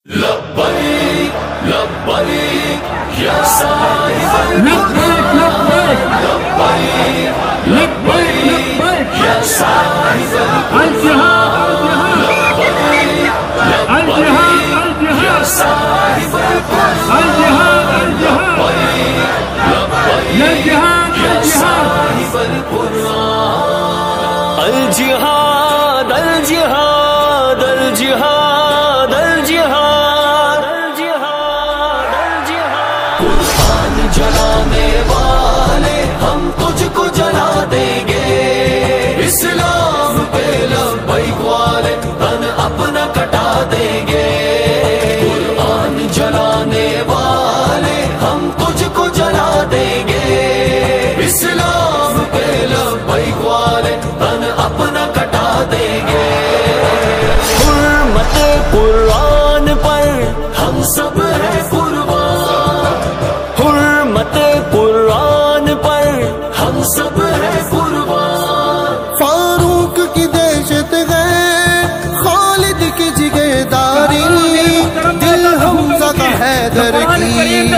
لبیک لبیک یا صاحب لبیک لبیک لبیک لبیک یا صاحب الجہاد الجہاد یا صاحب الجہاد الجہاد الجہاد صاحب القرآن الجہاد الجہاد الجہاد الجہاد الجہاد الجہاد قرآن جلانے والے ہم تجھ کو جلا دیں گے، اسلام پہ لبیک والے تن اپنا کٹا دیں گے، قرآن جلانے والے ہم تجھ کو جلا دیں گے، اسلام پہ لبیک والے تن اپنا کٹا دیں گے، حرمت قرآن پر ہم سب ہیں قربان، حرمت قرآن پر ہم سب ہیں قربان، فاروق کی دہشت ہے، خالد کی جگرداری، دل حمزہ کا حیدر کی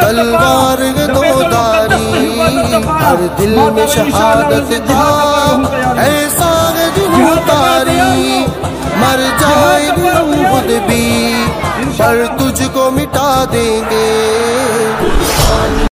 تلوار دوداری، ہر دل میں شہادت تھا ایسا ہے جنوں تاری، مر جائے بھی ہم خود بھی پر تجھ کو مٹا دیں گے۔